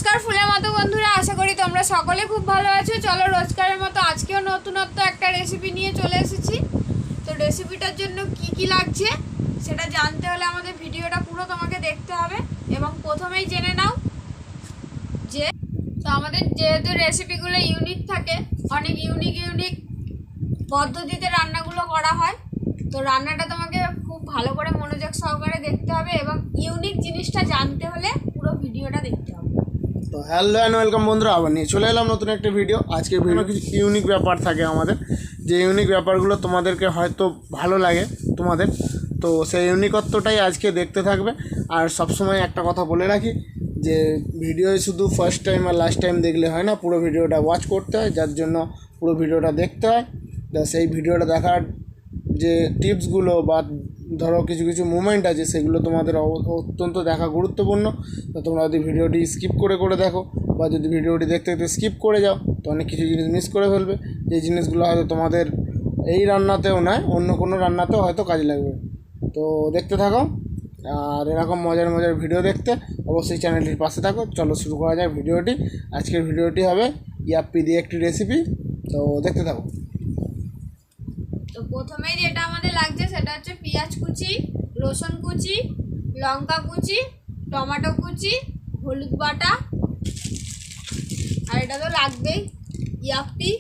নমস্কার ফুলের মতো বন্ধুরা, আশা করি তোমরা সকলে খুব ভালো আছো। চলো রোজকারের মতো আজকেও নতুনত্ব একটা রেসিপি নিয়ে চলে এসেছি। তো রেসিপিটার জন্য কি কি লাগছে সেটা জানতে হলে আমাদের ভিডিওটা পুরো তোমাকে দেখতে হবে। এবং প্রথমেই জেনে নাও যে তো আমাদের যেহেতু রেসিপিগুলো ইউনিক থাকে, অনেক ইউনিক পদ্ধতিতে রান্নাগুলো করা হয়, তো রান্নাটা তোমাকে খুব ভালো করে মনোযোগ সহকারে দেখতে হবে এবং ইউনিক জিনিসটা জানতে হলে পুরো ভিডিওটা দেখতে হবে। তো হ্যালো অ্যান্ড ওয়েলকাম বন্ধুরা, আবার নিয়ে চলে এলাম নতুন একটা ভিডিও। আজকের ভিডিও কিছু ইউনিক ব্যাপার থাকে আমাদের, যে ইউনিক ব্যাপারগুলো তোমাদেরকে হয়তো ভালো লাগে তোমাদের, তো সেই ইউনিকত্বটাই আজকে দেখতে থাকবে। আর সবসময় একটা কথা বলে রাখি যে ভিডিও শুধু ফার্স্ট টাইম আর লাস্ট টাইম দেখলে হয় না, পুরো ভিডিওটা ওয়াচ করতে হয়, যার জন্য পুরো ভিডিওটা দেখতে হয়। সেই ভিডিওটা দেখার যে টিপসগুলো বা ধরো কিছু কিছু মুভমেন্ট আছে, সেগুলো তোমাদের অত্যন্ত দেখা গুরুত্বপূর্ণ। তো তোমরা যদি ভিডিওটি স্কিপ করে দেখো বা যদি ভিডিওটি দেখতে স্কিপ করে যাও, তো অনেক কিছু জিনিস মিস করে ফেলবে। যে জিনিসগুলো হয়তো তোমাদের এই রান্নাতেও নয়, অন্য কোনো রান্নাতেও হয়তো কাজে লাগবে। তো দেখতে থাকো, আর এরকম মজার ভিডিও দেখতে অবশ্যই চ্যানেলটির পাশে থাকো। চলো শুরু করা যায় ভিডিওটি। আজকের ভিডিওটি হবে ইয়াপ্পি দিয়ে একটি রেসিপি, তো দেখতে থাকো। তো প্রথমেই যেটা আমাদের লাগছে সেটা হচ্ছে পেঁয়াজ কুচি, রসুন কুচি, লঙ্কা কুচি, টমেটো কুচি, হলুদ বাটা, আর এটা তো লাগবেই ইয়াপ্পি।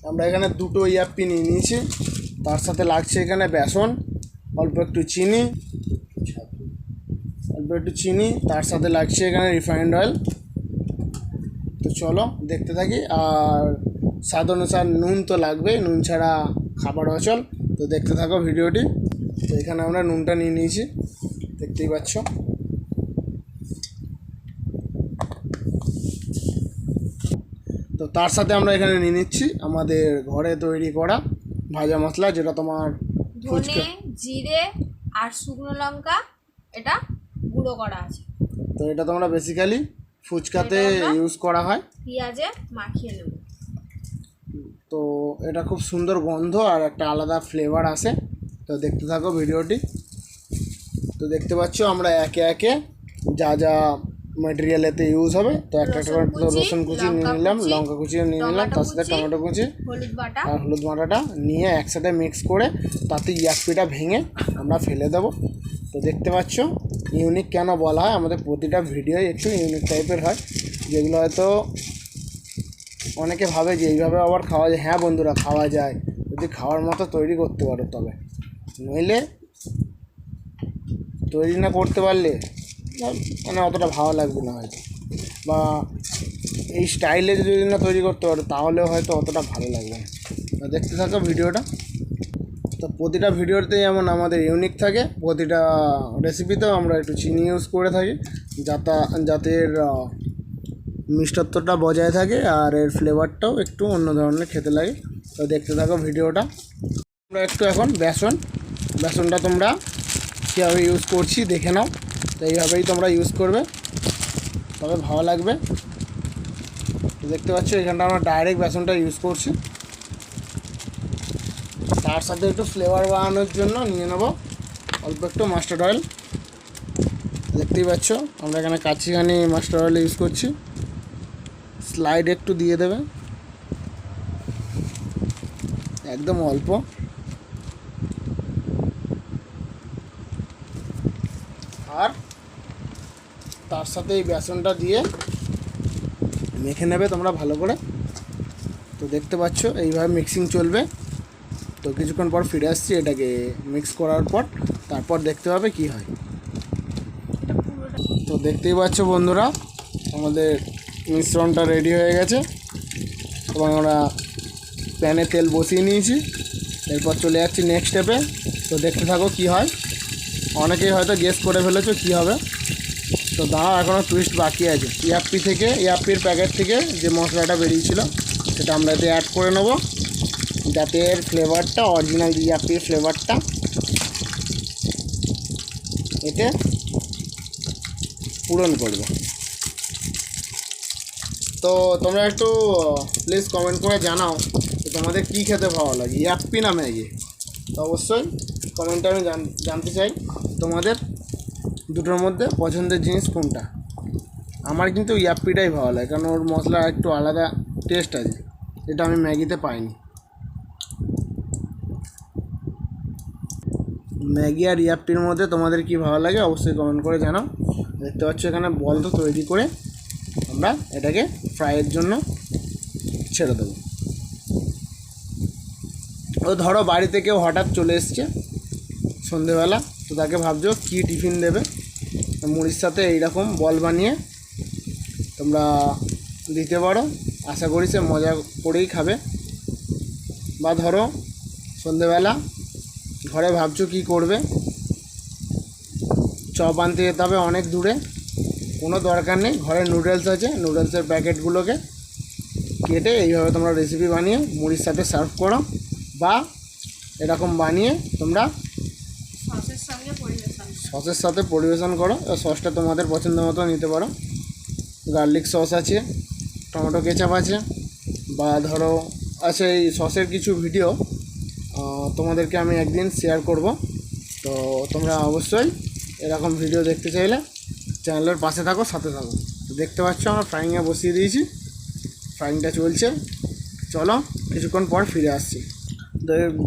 আমরা এখানে দুটো ইয়াপ্পি নিয়ে নিয়েছি, তার সাথে লাগছে এখানে বেসন, অল্প একটু চিনি, তার সাথে লাগছে এখানে রিফাইন্ড অয়েল। তো চলো দেখতে থাকি। আর স্বাদ অনুসার নুন তো লাগবে, নুন ছাড়া খাবার অচল। তো দেখতে থাকো ভিডিওটি। তো এখানে আমরা নুনটা নিয়ে নিয়েছি, দেখতেই পাচ্ছ। তো তার সাথে আমরা এখানে নিয়ে নিচ্ছি আমাদের ঘরে তৈরি করা ভাজা মশলা, যেটা তোমার ধনে, জিরে আর শুকনো লঙ্কা এটা গুঁড়ো করা আছে। তো এটা তোমরা বেসিক্যালি ফুচকাতে ইউজ করা হয়। পেঁয়াজে মাখিয়ে নেব। তো এটা খুব সুন্দর গন্ধ আর একটা আলাদা ফ্লেভার আসে। তো দেখতে থাকো ভিডিওটি। তো দেখতে পাচ্ছ আমরা একে একে যা যা ম্যাটেরিয়াল এতে ইউজ হবে, তো একটা করে রসুন কুচি নিয়ে নিলাম, লঙ্কা কুচিও নিয়ে নিলাম, তার সাথে টমেটো কুচি আর হলুদ বাটাটা নিয়ে একসাথে মিক্স করে তাতে ইয়াপ্পিটা ভেঙে আমরা ফেলে দেবো। তো দেখতে পাচ্ছ ইউনিক কেন বলা হয়, আমাদের প্রতিটা ভিডিওই একটু ইউনিক টাইপের হয়, যেগুলো হয়তো অনেকে ভাবে যে এইভাবে আবার খাওয়া যায়। হ্যাঁ বন্ধুরা, খাওয়া যায় যদি খাওয়ার মতো তৈরি করতে পারো, তবে নইলে তৈরি না করতে পারলে মানে অতটা ভালো লাগবে না হয়তো, বা এই স্টাইলে যদি না তৈরি করতে পারো তাহলেও হয়তো অতটা ভালো লাগবে না। দেখতে থাকো ভিডিওটা। তো প্রতিটা ভিডিওতেই যেমন আমাদের ইউনিক থাকে, প্রতিটা রেসিপিতেও আমরা একটু চিনি ইউজ করে থাকি, যাতে এর মিষ্টত্বটা বজায় থাকে আর এর ফ্লেভারটাও একটু অন্য ধরনের খেতে লাগে। তো দেখতে থাকো ভিডিওটা। আমরা একটু এখন বেসনটা তোমরা কীভাবে ইউজ করছি দেখে নাও। তো এইভাবেই তোমরা ইউজ করবে, তবে ভালো লাগবে। দেখতে পাচ্ছ এখানটা আমরা ডাইরেক্ট বেসনটা ইউজ করছি। তার সাথে একটু ফ্লেভার বানানোর জন্য নিয়ে নেব অল্প একটু মাস্টার্ড অয়েল। দেখতেই পাচ্ছ আমরা এখানে কাচিখানি মাস্টার্ড অয়েল ইউজ করছি। স্লাইড একটু দিয়ে দেবে, একদম অল্প। আর তার সাথে এই বেসনটা দিয়ে মেখে নেবে তোমরা ভালো করে। তো দেখতে পাচ্ছ এইভাবে মিক্সিং চলবে। তো কিছুক্ষণ পর ফিরে আসছি এটাকে মিক্স করার পর, তারপর দেখতে হবে কি হয়। তো দেখতেই পাচ্ছ বন্ধুরা আমাদের মিশ্রণটা রেডি হয়ে গেছে এবং আমরা প্যানে তেল বসিয়ে নিয়েছি। এরপর চলে যাচ্ছি নেক্সট স্টেপে। তো দেখতে থাকো কি হয়। অনেকেই হয়তো গেস করে ফেলেছো কী হবে, তো দাঁড়াও, এখনও টুইস্ট বাকি আছে। ইয়াপ্পির প্যাকেট থেকে যে মশলাটা বেরিয়েছিল সেটা আমরা এতে অ্যাড করে নেব, যাতে এর ফ্লেভারটা অরিজিনাল ইয়াপ্পির ফ্লেভারটা এতে পূরণ করবে। তো তোমরা একটু প্লিজ কমেন্ট করে জানাও যে তোমাদের কী খেতে ভালো লাগে, ইয়াপ্পি না ম্যাগি। তো অবশ্যই কমেন্টে আমি জানতে চাই তোমাদের দুটোর মধ্যে পছন্দের জিনিস কোনটা? আমার কিন্তু ইয়াপ্পিটাই ভালো লাগে, কারণ ওর মশলা একটু আলাদা টেস্ট আছে, যেটা আমি ম্যাগিতে পাইনি। ম্যাগি আর ইয়াপ্পির মধ্যে তোমাদের কি ভালো লাগে অবশ্যই কমেন্ট করে জানাও। দেখতে পাচ্ছ এখানে বল তো তৈরি করে আমরা এটাকে ফ্রাইয়ের জন্য ছেড়ে দেবো। ও ধরো বাড়িতে কেউ হঠাৎ চলে এসছে সন্ধেবেলা, তো তাকে ভাবছো কী টিফিন দেবে, মুড়ির সাথে এইরকম বল বানিয়ে তোমরা দিতে পারো। আশা করি সে মজা করেই খাবে। বা ধরো সন্ধেবেলা ঘরে ভাবছো কী করবে, চপ আনতে যেতে হবে অনেক দূরে, কোনো দরকার নেই, ঘরে নুডলস আছে, নুডলসের প্যাকেটগুলোকে কেটে এইভাবে তোমরা রেসিপি বানিয়ে মুড়ির সাথে সার্ভ করো, বা এরকম বানিয়ে তোমরা সসের সাথে পরিবেশন করো। সসটা তোমাদের পছন্দ মতো নিতে পারো। গার্লিক সস আছে, টমেটো কেচাপ আছে, বা ধরো আছে এই সসের কিছু ভিডিও তোমাদেরকে আমি একদিন শেয়ার করব। তো তোমরা অবশ্যই এরকম ভিডিও দেখতে চাইলে চ্যানেলের পাশে থাকো, সাথে থাকো। তো দেখতে পাচ্ছ আমরা ফ্রাইংয়ে বসিয়ে দিয়েছি, ফ্রাইংটা চলছে। চলো কিছুক্ষণ পর ফিরে আসছি।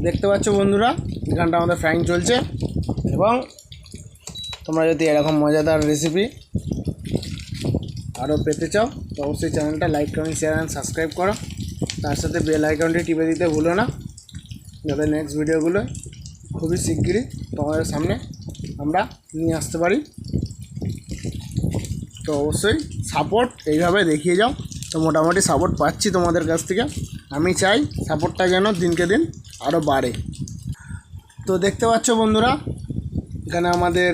দেখতে পাচ্ছ বন্ধুরা, এখানটা আমাদের ফ্রাইং চলছে। এবং তোমরা যদি এরকম মজাদার রেসিপি আরও পেতে চাও তো অবশ্যই চ্যানেলটা like, comment, share and subscribe করো। তার সাথে বেল আইকনটি টিপে দিতে ভুলো না, যাতে নেক্সট ভিডিওগুলো খুবই শিগগিরই তোমাদের সামনে আমরা নিয়ে আসতে পারি। তো অবশ্যই সাপোর্ট এইভাবে দেখিয়ে যাও। তো মোটামুটি সাপোর্ট পাচ্ছি তোমাদের কাছ থেকে, আমি চাই সাপোর্টটা যেন দিনকে দিন আরও বাড়ে। তো দেখতে পাচ্ছ বন্ধুরা, এখানে আমাদের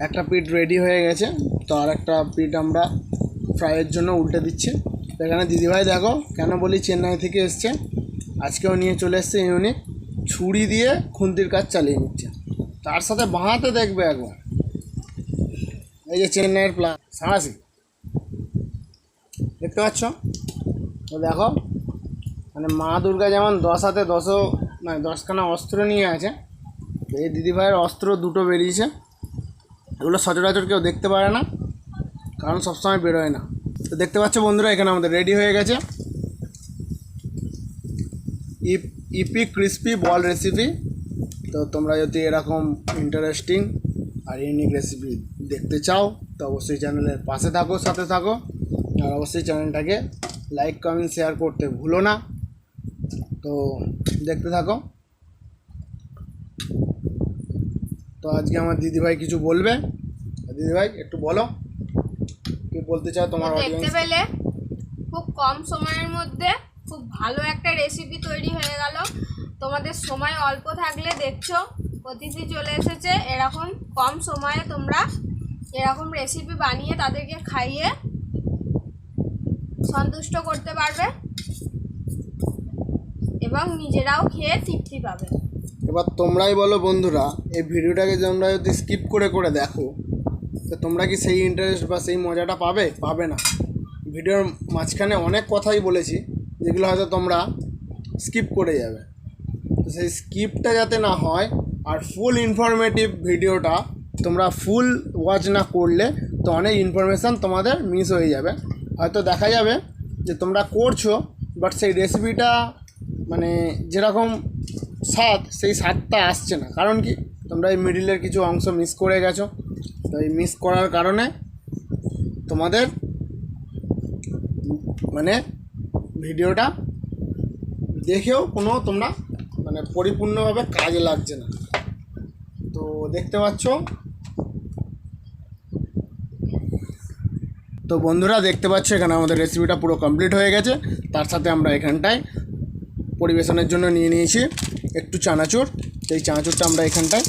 একটা পিঠ রেডি হয়ে গেছে। তো আর একটা পিঠ আমরা ফ্রাইয়ের জন্য উল্টে দিচ্ছি। তো এখানে দিদিভাই দেখো, কেন বলি চেন্নাই থেকে এসছে, আজকেও নিয়ে চলে এসছে ইউনিক, ছুরি দিয়ে খুন্তির কাজ চালিয়ে নিচ্ছে, তার সাথে বাঁহাতে দেখবে একবার। এই যে চেন্নাইয়ের প্লাস সাঁড়াশি দেখতে পাচ্ছ। তো দেখো, মানে মা দুর্গা যেমন 10 হাতে 10খানা অস্ত্র নিয়ে আছে, তো এই দিদিভাইয়ের অস্ত্র দুটো বেরিয়েছে। এগুলো সচরাচর কেউ দেখতে পারে না, কারণ সবসময় বেরোয় না। তো দেখতে পাচ্ছ বন্ধুরা, এখানে আমাদের রেডি হয়ে গেছে ইপি ক্রিস্পি বল রেসিপি। তো তোমরা যদি এরকম ইন্টারেস্টিং আর ইউনিক রেসিপি দেখতে চাও তো অবশ্যই চ্যানেলের পাশে থাকো, সাথে থাকো। আর অবশ্যই চ্যানেলটাকে লাইক, কমেন্ট, শেয়ার করতে ভুলো না। তো দেখতে থাকো। তো আজকে আমার দিদিভাই কিছু বলবে। দিদিভাই একটু বলো, কি বলতে চাও তোমার দেখতে অডিয়েন্স? পেলে খুব কম সময়ের মধ্যে খুব ভালো একটা রেসিপি তৈরি হয়ে গেল। তোমাদের সময় অল্প থাকলে দেখছো অতিথি চলে এসেছে, এরকম কম সময়ে তোমরা এরকম রেসিপি বানিয়ে তাদেরকে খাইয়ে সন্তুষ্ট করতে পারবে এবং নিজেরাও খেয়ে তৃপ্তি পাবে। এবার তোমরাই বলো বন্ধুরা, এই ভিডিওটাকে তোমরা যদি স্কিপ করে করে দেখো তো তোমরা কি সেই ইন্টারেস্ট বা সেই মজাটা পাবে? পাবে না। ভিডিওর মাঝখানে অনেক কথাই বলেছি যেগুলো হয়তো তোমরা স্কিপ করে যাবে। তো সেই স্কিপটা যাতে না হয়, আর ফুল ইনফরমেটিভ ভিডিওটা তোমরা ফুল ওয়াচ না করলে তো অনেক ইনফরমেশান তোমাদের মিস হয়ে যাবে। হয়তো দেখা যাবে যে তোমরা করছো, বাট সেই রেসিপিটা মানে যেরকম স্বাদ, সেই স্বাদটা আসছে না। কারণ কি, তোমরা এই মিডিলের কিছু অংশ মিস করে গেছো। তো এই মিস করার কারণে তোমাদের মানে ভিডিওটা দেখেও কোনো তোমরা মানে পরিপূর্ণভাবে কাজে লাগছে না। তো দেখতে পাচ্ছ, তো বন্ধুরা দেখতে পাচ্ছ এখানে আমাদের রেসিপিটা পুরো কমপ্লিট হয়ে গেছে। তার সাথে আমরা এখানটায় পরিবেশনের জন্য নিয়ে নিয়েছি একটু চানাচুর। সেই চানাচুরটা আমরা এখানটায়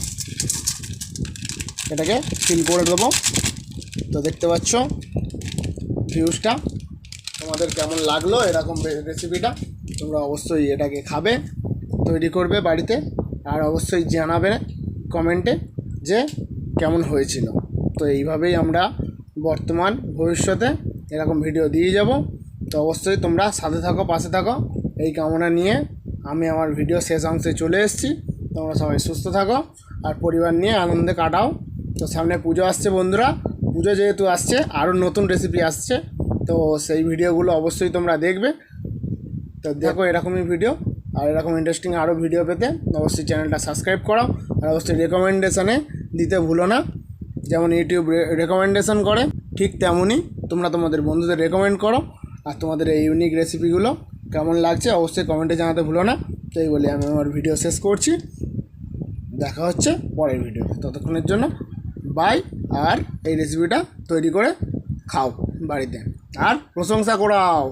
এটাকে ফিল করে দেবো। তো দেখতে পাচ্ছ ভিউজটা তোমাদের কেমন লাগলো এরকম রেসিপিটা। তোমরা অবশ্যই এটাকে খাবে, তৈরি করবে বাড়িতে, আর অবশ্যই জানাবে কমেন্টে যে কেমন হয়েছিল। তো এইভাবেই আমরা বর্তমান ভবিষ্যতে এরকম ভিডিও দিয়ে যাব। তো অবশ্যই তোমরা সাথে থাকো, পাশে থাকো, এই কামনা নিয়ে আমি আমার ভিডিও শেষ অংশে চলে এসেছি। তোমরা সবাই সুস্থ থাকো আর পরিবার নিয়ে আনন্দে কাটাও। তো সামনে পুজো আসছে বন্ধুরা, পুজো যেহেতু আসছে আরও নতুন রেসিপি আসছে, তো সেই ভিডিওগুলো অবশ্যই তোমরা দেখবে। তো দেখো এরকমই ভিডিও, আর এরকম ইন্টারেস্টিং আরও ভিডিও পেতে অবশ্যই চ্যানেলটা সাবস্ক্রাইব করো, আর অবশ্যই রেকমেন্ডেশনে দিতে ভুলো না। যেমন ইউটিউব রেকমেন্ডেশন করে ঠিক তেমনই তোমরা তোমাদের বন্ধুদের রেকমেন্ড করো, আর তোমাদের এই ইউনিক রেসিপিগুলো কেমন লাগছে অবশ্যই কমেন্টে জানাতে ভুলো না। তো এই বলে আমি আমার ভিডিও শেষ করছি, দেখা হচ্ছে পরের ভিডিওতে। ততক্ষণের জন্য বাই। আর এই রেসিপিটা তৈরি করে খাও বাড়িতে আর প্রশংসা করাও।